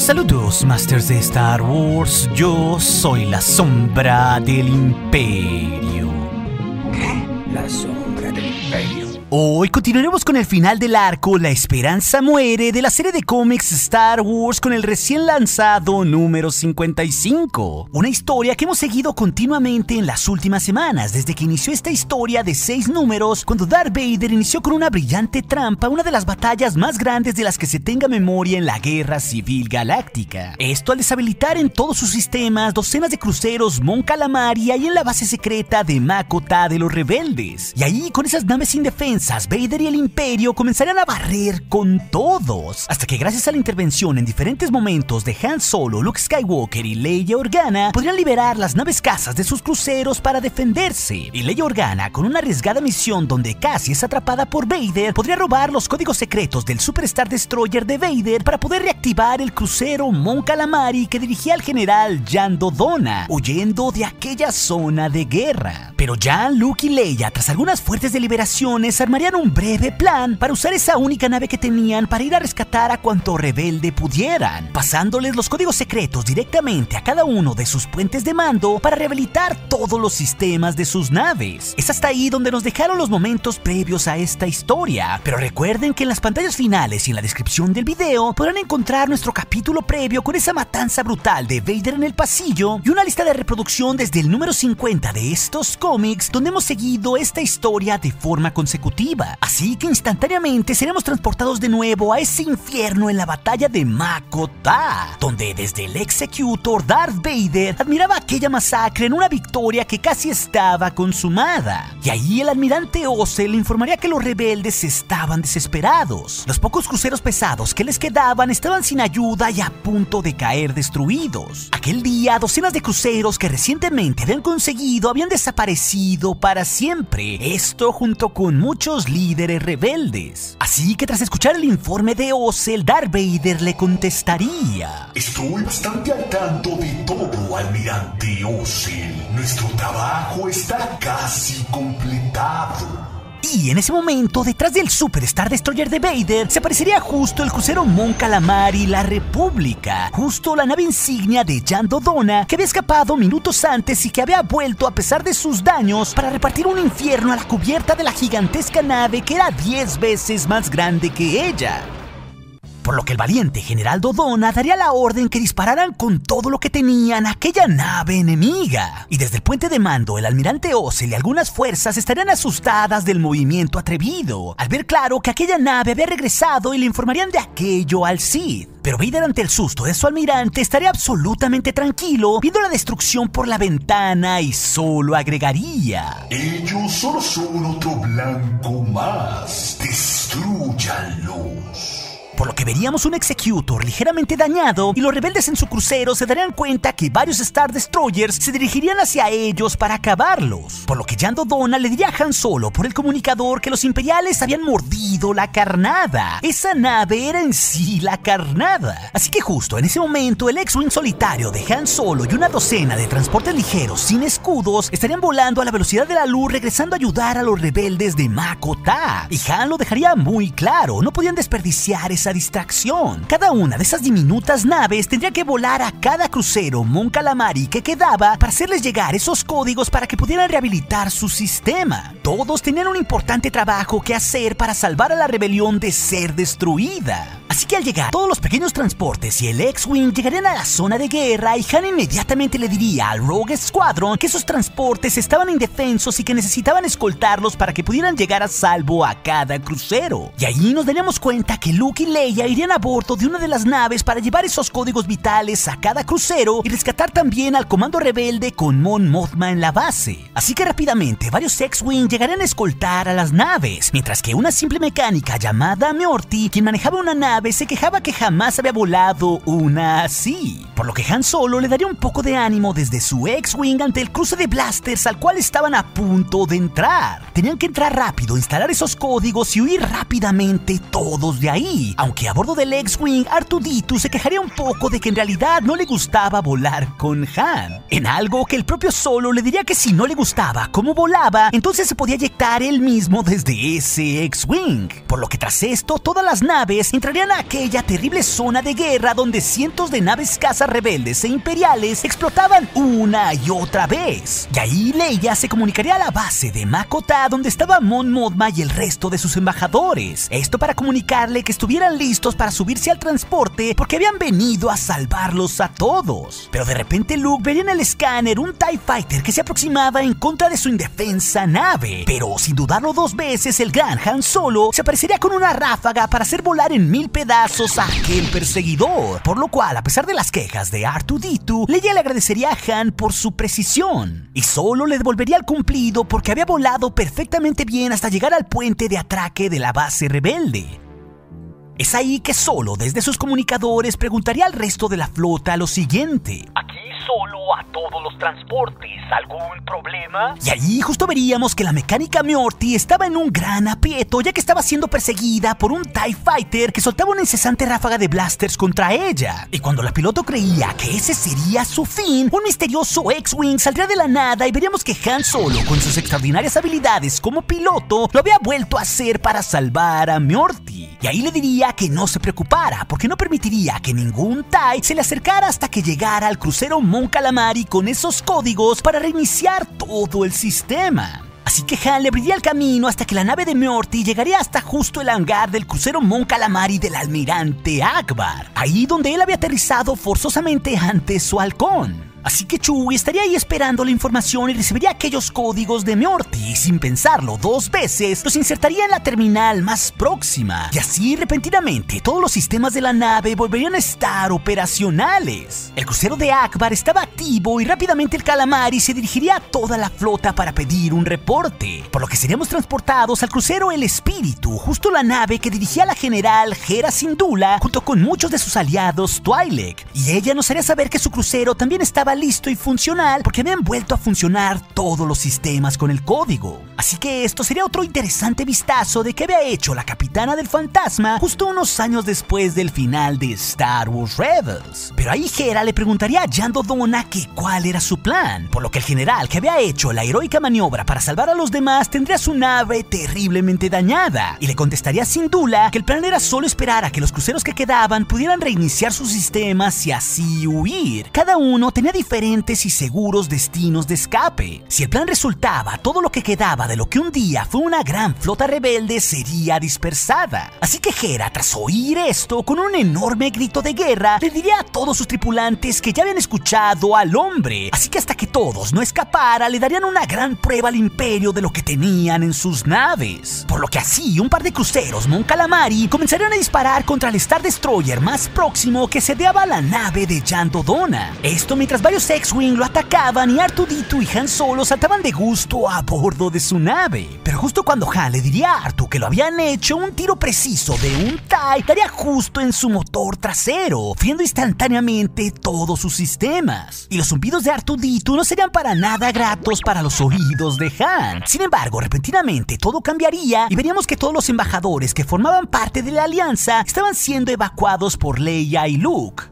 Saludos, Masters de Star Wars. Yo soy la sombra del Imperio. ¿Qué? La sombra del Imperio. Hoy continuaremos con el final del arco La Esperanza Muere de la serie de cómics Star Wars con el recién lanzado número 55. Una historia que hemos seguido continuamente en las últimas semanas, desde que inició esta historia de 6 números, cuando Darth Vader inició con una brillante trampa una de las batallas más grandes de las que se tenga memoria en la Guerra Civil Galáctica. Esto al deshabilitar en todos sus sistemas docenas de cruceros Mon Calamari ahí en la base secreta de Mako Ta de los rebeldes. Y ahí, con esas naves indefensas, Vader y el Imperio comenzarían a barrer con todos, hasta que gracias a la intervención en diferentes momentos de Han Solo, Luke Skywalker y Leia Organa, podrían liberar las naves cazas de sus cruceros para defenderse. Y Leia Organa, con una arriesgada misión donde casi es atrapada por Vader, podría robar los códigos secretos del Superstar Destroyer de Vader para poder reactivar el crucero Mon Calamari que dirigía al general Jan Dodonna, huyendo de aquella zona de guerra. Pero Jan, Luke y Leia, tras algunas fuertes deliberaciones, armarían un breve plan para usar esa única nave que tenían para ir a rescatar a cuanto rebelde pudieran, pasándoles los códigos secretos directamente a cada uno de sus puentes de mando para rehabilitar todos los sistemas de sus naves. Es hasta ahí donde nos dejaron los momentos previos a esta historia, pero recuerden que en las pantallas finales y en la descripción del video podrán encontrar nuestro capítulo previo con esa matanza brutal de Vader en el pasillo y una lista de reproducción desde el número 50 de estos cómics donde hemos seguido esta historia de forma consecutiva. Así que instantáneamente seremos transportados de nuevo a ese infierno en la batalla de Mako Ta, donde desde el Executor Darth Vader admiraba aquella masacre en una victoria que casi estaba consumada. Y ahí el almirante Ose le informaría que los rebeldes estaban desesperados. Los pocos cruceros pesados que les quedaban estaban sin ayuda y a punto de caer destruidos. Aquel día, docenas de cruceros que recientemente habían conseguido habían desaparecido para siempre. Esto junto con muchos líderes rebeldes. Así que tras escuchar el informe de Ose, Darth Vader le contestaría: Estoy bastante al tanto de todo, almirante Ose. Nuestro trabajo está casi completado. Y en ese momento, detrás del Superstar Destroyer de Vader, se aparecería justo el crucero Mon Calamari La República, justo la nave insignia de Jan Dodonna, que había escapado minutos antes y que había vuelto a pesar de sus daños para repartir un infierno a la cubierta de la gigantesca nave que era 10 veces más grande que ella. Por lo que el valiente general Dodonna daría la orden que dispararan con todo lo que tenían a aquella nave enemiga. Y desde el puente de mando, el almirante Ose y algunas fuerzas estarían asustadas del movimiento atrevido, al ver claro que aquella nave había regresado y le informarían de aquello al Sith. Pero Vader, ante el susto de su almirante, estaría absolutamente tranquilo, viendo la destrucción por la ventana y solo agregaría: Ellos solo son otro blanco más. Destrúyanlos. Por lo que veríamos un Executor ligeramente dañado y los rebeldes en su crucero se darían cuenta que varios Star Destroyers se dirigirían hacia ellos para acabarlos. Por lo que Jan Dodonna le diría a Han Solo por el comunicador que los imperiales habían mordido la carnada. Esa nave era en sí la carnada. Así que justo en ese momento el X-Wing solitario de Han Solo y una docena de transportes ligeros sin escudos estarían volando a la velocidad de la luz regresando a ayudar a los rebeldes de Mako Ta. Y Han lo dejaría muy claro, no podían desperdiciar esa distracción. Cada una de esas diminutas naves tendría que volar a cada crucero Mon Calamari que quedaba para hacerles llegar esos códigos para que pudieran rehabilitar su sistema. Todos tenían un importante trabajo que hacer para salvar a la rebelión de ser destruida. Así que al llegar todos los pequeños transportes y el X-Wing llegarían a la zona de guerra y Han inmediatamente le diría al Rogue Squadron que esos transportes estaban indefensos y que necesitaban escoltarlos para que pudieran llegar a salvo a cada crucero. Y ahí nos daríamos cuenta que Luke y Leia irían a bordo de una de las naves para llevar esos códigos vitales a cada crucero y rescatar también al comando rebelde con Mon Mothma en la base. Así que rápidamente varios X-Wing llegarían a escoltar a las naves, mientras que una simple mecánica llamada Meorty, quien manejaba una nave, se quejaba que jamás había volado una así. Por lo que Han Solo le daría un poco de ánimo desde su X-Wing ante el cruce de blasters al cual estaban a punto de entrar. Tenían que entrar rápido, instalar esos códigos y huir rápidamente todos de ahí, Aunque a bordo del X-Wing, R2-D2 se quejaría un poco de que en realidad no le gustaba volar con Han, en algo que el propio Solo le diría que si no le gustaba cómo volaba, entonces se podía eyectar él mismo desde ese X-Wing. Por lo que tras esto, todas las naves entrarían a aquella terrible zona de guerra donde cientos de naves cazas rebeldes e imperiales explotaban una y otra vez. Y ahí Leia se comunicaría a la base de Makota, donde estaba Mon Mothma y el resto de sus embajadores. Esto para comunicarle que estuvieran listos para subirse al transporte porque habían venido a salvarlos a todos. Pero de repente Luke vería en el escáner un TIE Fighter que se aproximaba en contra de su indefensa nave. Pero sin dudarlo dos veces, el gran Han Solo se aparecería con una ráfaga para hacer volar en 1000 pedazos a aquel perseguidor. Por lo cual, a pesar de las quejas de R2-D2, Leia le agradecería a Han por su precisión. Y Solo le devolvería el cumplido porque había volado perfectamente bien hasta llegar al puente de atraque de la base rebelde. Es ahí que Solo, desde sus comunicadores, preguntaría al resto de la flota lo siguiente: Aquí Solo a todos los transportes, ¿algún problema? Y allí justo veríamos que la mecánica Myorti estaba en un gran aprieto, ya que estaba siendo perseguida por un TIE Fighter que soltaba una incesante ráfaga de blasters contra ella. Y cuando la piloto creía que ese sería su fin, un misterioso X-Wing saldría de la nada y veríamos que Han Solo, con sus extraordinarias habilidades como piloto, lo había vuelto a hacer para salvar a Myorti. Y ahí le diría que no se preocupara, porque no permitiría que ningún TIE se le acercara hasta que llegara al crucero Mon Calamari con esos códigos para reiniciar todo el sistema. Así que Han le abriría el camino hasta que la nave de Myorti llegaría hasta justo el hangar del crucero Mon Calamari del almirante Ackbar, ahí donde él había aterrizado forzosamente ante su halcón. Así que Chewie estaría ahí esperando la información y recibiría aquellos códigos de Myorti y sin pensarlo dos veces los insertaría en la terminal más próxima. Y así repentinamente todos los sistemas de la nave volverían a estar operacionales. El crucero de Ackbar estaba activo y rápidamente el Calamari se dirigiría a toda la flota para pedir un reporte, por lo que seríamos transportados al crucero El Espíritu, justo la nave que dirigía la general Hera Syndulla junto con muchos de sus aliados Twi'lek. Y ella nos haría saber que su crucero también estaba listo y funcional porque habían vuelto a funcionar todos los sistemas con el código. Así que esto sería otro interesante vistazo de qué había hecho la capitana del fantasma justo unos años después del final de Star Wars Rebels. Pero ahí Hera le preguntaría a Jan Dodonna que cuál era su plan, por lo que el general que había hecho la heroica maniobra para salvar a los demás tendría su nave terriblemente dañada, y le contestaría a Syndulla que el plan era solo esperar a que los cruceros que quedaban pudieran reiniciar sus sistemas y así huir. Cada uno tenía diferentes y seguros destinos de escape. Si el plan resultaba, todo lo que quedaba de lo que un día fue una gran flota rebelde sería dispersada. Así que Hera, tras oír esto, con un enorme grito de guerra, le diría a todos sus tripulantes que ya habían escuchado al hombre. Así que hasta que todos no escaparan, le darían una gran prueba al imperio de lo que tenían en sus naves. Por lo que así, un par de cruceros Mon Calamari comenzarían a disparar contra el Star Destroyer más próximo que sediaba la nave de Jan Dodonna. Esto mientras varios X-Wing lo atacaban y R2-D2 y Han Solo saltaban de gusto a bordo de su nave. Pero justo cuando Han le diría a R2 que lo habían hecho, un tiro preciso de un TIE daría justo en su motor trasero, friendo instantáneamente todos sus sistemas. Y los zumbidos de R2-D2 no serían para nada gratos para los oídos de Han. Sin embargo, repentinamente todo cambiaría y veríamos que todos los embajadores que formaban parte de la alianza estaban siendo evacuados por Leia y Luke.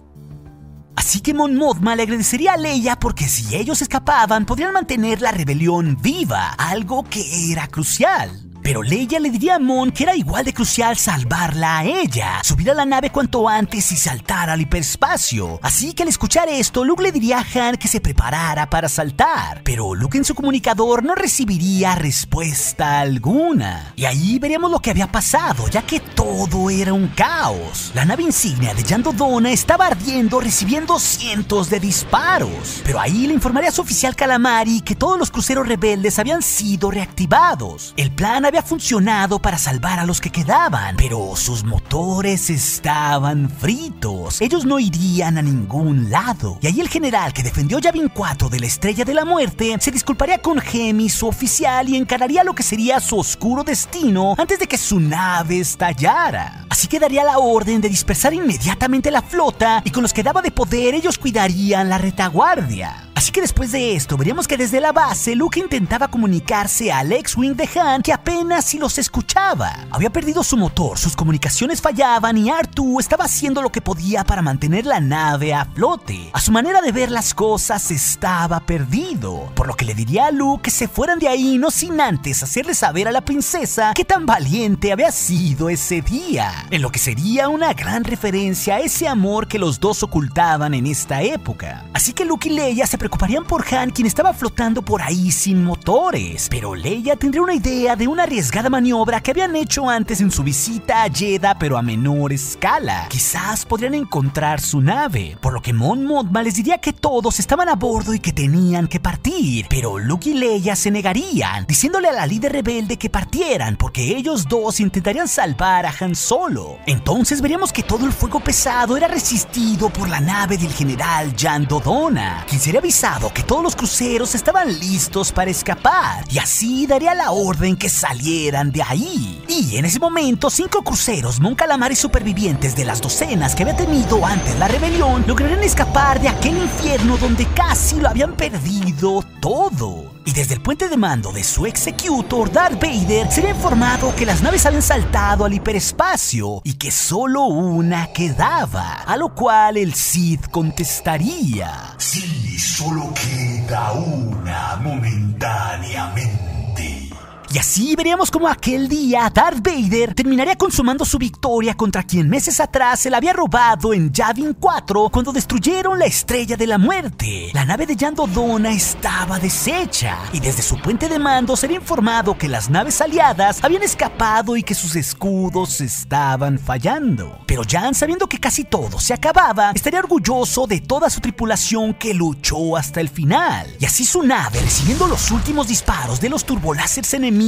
Así que Mon Mothma le agradecería a Leia porque si ellos escapaban podrían mantener la rebelión viva, algo que era crucial. Pero Leia le diría a Mon que era igual de crucial salvarla a ella, subir a la nave cuanto antes y saltar al hiperespacio. Así que al escuchar esto, Luke le diría a Han que se preparara para saltar. Pero Luke en su comunicador no recibiría respuesta alguna. Y ahí veríamos lo que había pasado, ya que todo era un caos. La nave insignia de Jan Dodonna estaba ardiendo, recibiendo cientos de disparos. Pero ahí le informaría a su oficial Calamari que todos los cruceros rebeldes habían sido reactivados. El plan había funcionado para salvar a los que quedaban, pero sus motores estaban fritos. Ellos no irían a ningún lado. Y ahí el general que defendió Yavin 4 de la Estrella de la Muerte se disculparía con Hemi, su oficial, y encararía lo que sería su oscuro destino antes de que su nave estallara. Así que daría la orden de dispersar inmediatamente la flota y con los que daba de poder ellos cuidarían la retaguardia. Así que después de esto, veríamos que desde la base, Luke intentaba comunicarse al X-Wing de Han, que apenas si los escuchaba. Había perdido su motor, sus comunicaciones fallaban y R2 estaba haciendo lo que podía para mantener la nave a flote. A su manera de ver las cosas, estaba perdido, por lo que le diría a Luke que se fueran de ahí, no sin antes hacerle saber a la princesa qué tan valiente había sido ese día, en lo que sería una gran referencia a ese amor que los dos ocultaban en esta época. Así que Luke y Leia se preocuparían por Han, quien estaba flotando por ahí sin motores, pero Leia tendría una idea de una arriesgada maniobra que habían hecho antes en su visita a Jedha, pero a menor escala. Quizás podrían encontrar su nave, por lo que Mon Mothma les diría que todos estaban a bordo y que tenían que partir, pero Luke y Leia se negarían, diciéndole a la líder rebelde que partieran, porque ellos dos intentarían salvar a Han Solo. Entonces veríamos que todo el fuego pesado era resistido por la nave del general Jan Dodonna, quien sería avisado que todos los cruceros estaban listos para escapar, y así daría la orden que salieran de ahí. Y en ese momento, 5 cruceros Mon Calamari supervivientes de las docenas que había tenido antes la rebelión lograrían escapar de aquel infierno donde casi lo habían perdido todo. Y desde el puente de mando de su executor, Darth Vader sería informado que las naves habían saltado al hiperespacio y que solo una quedaba, a lo cual el Sith contestaría: Sí, solo queda una momentáneamente. Y así veríamos como aquel día Darth Vader terminaría consumando su victoria contra quien meses atrás se la había robado en Yavin 4 cuando destruyeron la Estrella de la Muerte. La nave de Jan Dodonna estaba deshecha y desde su puente de mando sería informado que las naves aliadas habían escapado y que sus escudos estaban fallando. Pero Jan, sabiendo que casi todo se acababa, estaría orgulloso de toda su tripulación que luchó hasta el final. Y así su nave, recibiendo los últimos disparos de los turbolásers enemigos,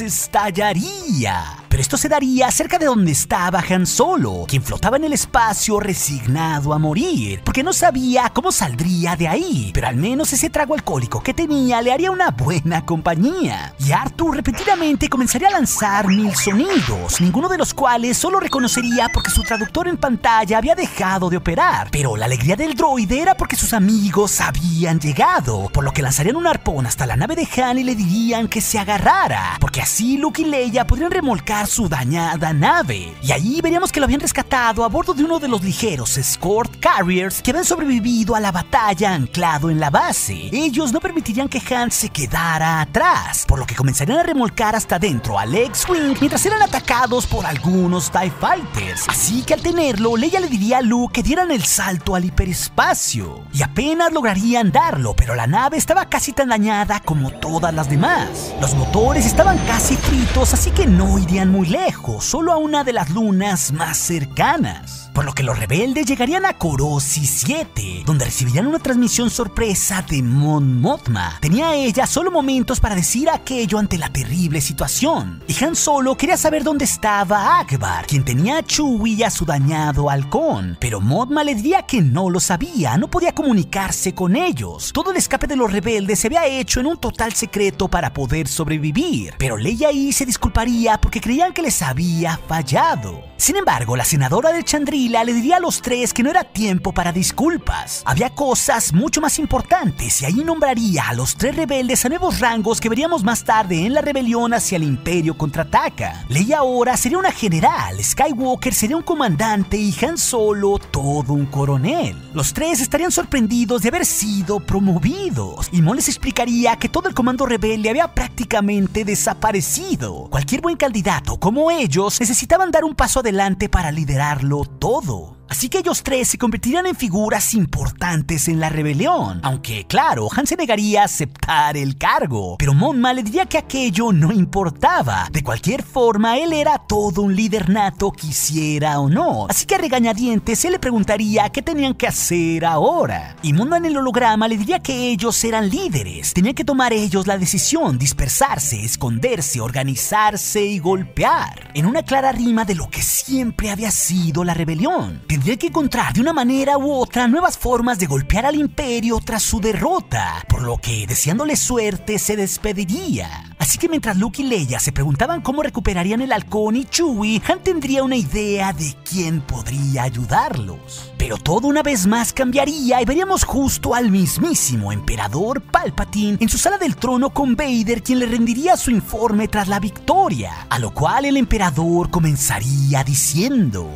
estallaría. Pero esto se daría cerca de donde estaba Han Solo, quien flotaba en el espacio resignado a morir, porque no sabía cómo saldría de ahí, pero al menos ese trago alcohólico que tenía le haría una buena compañía. Y R2 repetidamente comenzaría a lanzar 1000 sonidos, ninguno de los cuales solo reconocería porque su traductor en pantalla había dejado de operar, pero la alegría del droide era porque sus amigos habían llegado, por lo que lanzarían un arpón hasta la nave de Han y le dirían que se agarrara, porque así Luke y Leia podrían remolcar su dañada nave. Y ahí veríamos que lo habían rescatado a bordo de uno de los ligeros escort carriers que habían sobrevivido a la batalla anclado en la base. Ellos no permitirían que Han se quedara atrás, por lo que comenzarían a remolcar hasta dentro al X-Wing mientras eran atacados por algunos TIE Fighters. Así que al tenerlo, Leia le diría a Luke que dieran el salto al hiperespacio. Y apenas lograrían darlo, pero la nave estaba casi tan dañada como todas las demás. Los motores estaban casi fritos, así que no irían muy lejos, solo a una de las lunas más cercanas. Por lo que los rebeldes llegarían a Korosi 7, donde recibirían una transmisión sorpresa de Mon Mothma. Tenía ella solo momentos para decir aquello ante la terrible situación. Y Han Solo quería saber dónde estaba Akbar, quien tenía a Chewie y a su dañado halcón. Pero Mothma le diría que no lo sabía, no podía comunicarse con ellos. Todo el escape de los rebeldes se había hecho en un total secreto para poder sobrevivir. Pero Leia ahí se disculparía porque creían que les había fallado. Sin embargo, la senadora de Chandrila le diría a los tres que no era tiempo para disculpas. Había cosas mucho más importantes y ahí nombraría a los 3 rebeldes a nuevos rangos que veríamos más tarde en la rebelión hacia el Imperio Contraataca. Leia ahora sería una general, Skywalker sería un comandante y Han Solo todo un coronel. Los 3 estarían sorprendidos de haber sido promovidos y Mon les explicaría que todo el comando rebelde había prácticamente desaparecido. Cualquier buen candidato como ellos necesitaban dar un paso adelante para liderarlo todo. Así que ellos 3 se convertirían en figuras importantes en la rebelión, aunque claro, Han se negaría a aceptar el cargo, pero Mothma le diría que aquello no importaba. De cualquier forma, él era todo un líder nato, quisiera o no, así que a regañadientes él le preguntaría qué tenían que hacer ahora. Y Mothma en el holograma le diría que ellos eran líderes, tenían que tomar ellos la decisión, dispersarse, esconderse, organizarse y golpear, en una clara rima de lo que siempre había sido la rebelión. Tendría que encontrar de una manera u otra nuevas formas de golpear al imperio tras su derrota, por lo que, deseándole suerte, se despediría. Así que mientras Luke y Leia se preguntaban cómo recuperarían el halcón y Chewie, Han tendría una idea de quién podría ayudarlos. Pero todo una vez más cambiaría y veríamos justo al mismísimo Emperador Palpatine en su sala del trono con Vader, quien le rendiría su informe tras la victoria, a lo cual el emperador comenzaría diciendo: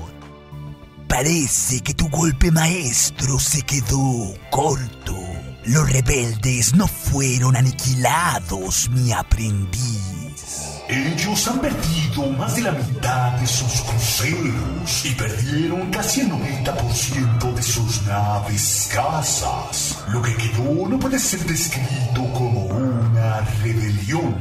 parece que tu golpe maestro se quedó corto. Los rebeldes no fueron aniquilados, mi aprendiz. Ellos han perdido más de la mitad de sus cruceros y perdieron casi el 90% de sus naves casas. Lo que quedó no puede ser descrito como una rebelión.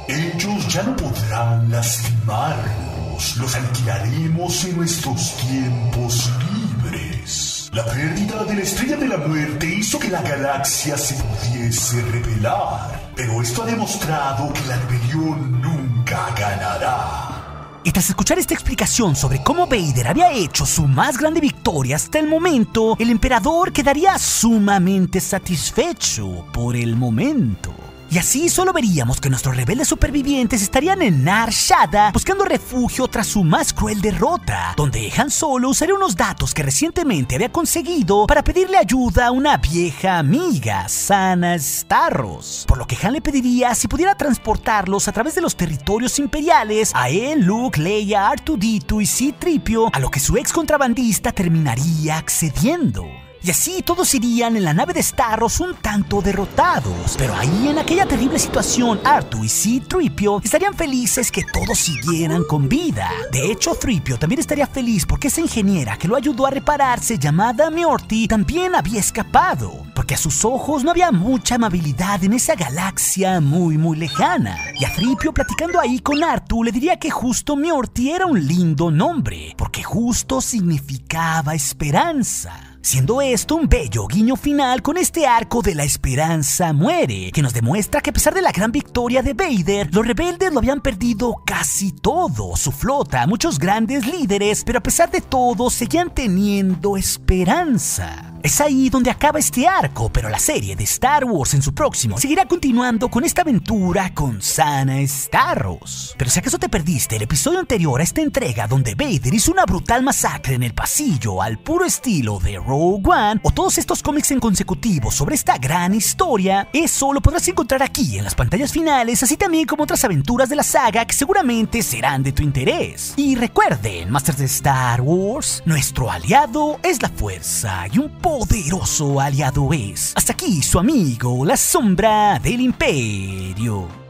Ellos ya no podrán lastimarnos. Los aniquilaremos en nuestros tiempos libres. La pérdida de la Estrella de la Muerte hizo que la galaxia se pudiese rebelar, pero esto ha demostrado que la rebelión nunca ganará. Y tras escuchar esta explicación sobre cómo Vader había hecho su más grande victoria hasta el momento, el emperador quedaría sumamente satisfecho por el momento. Y así solo veríamos que nuestros rebeldes supervivientes estarían en Nar Shaddaa buscando refugio tras su más cruel derrota, donde Han Solo usaría unos datos que recientemente había conseguido para pedirle ayuda a una vieja amiga, Sana Starros, por lo que Han le pediría si pudiera transportarlos a través de los territorios imperiales a él, Luke, Leia, R2-D2 y C-3PO, a lo que su ex contrabandista terminaría accediendo. Y así todos irían en la nave de Starros un tanto derrotados. Pero ahí, en aquella terrible situación, R2 y C-3PO estarían felices que todos siguieran con vida. De hecho, 3PO también estaría feliz porque esa ingeniera que lo ayudó a repararse, llamada Meorty, también había escapado, porque a sus ojos no había mucha amabilidad en esa galaxia muy lejana. Y a 3PO, platicando ahí con R2, le diría que justo Meorty era un lindo nombre, porque justo significaba esperanza. Siendo esto un bello guiño final con este arco de la esperanza muere, que nos demuestra que a pesar de la gran victoria de Vader, los rebeldes lo habían perdido casi todo, su flota, muchos grandes líderes, pero a pesar de todo seguían teniendo esperanza. Es ahí donde acaba este arco, pero la serie de Star Wars en su próximo seguirá continuando con esta aventura con Sana Starros. Pero si acaso te perdiste el episodio anterior a esta entrega donde Vader hizo una brutal masacre en el pasillo al puro estilo de Rogue One, o todos estos cómics en consecutivo sobre esta gran historia, eso lo podrás encontrar aquí en las pantallas finales, así también como otras aventuras de la saga que seguramente serán de tu interés. Y recuerden, Masters de Star Wars, nuestro aliado es la fuerza y un poderoso aliado es. Hasta aquí su amigo, la sombra del imperio.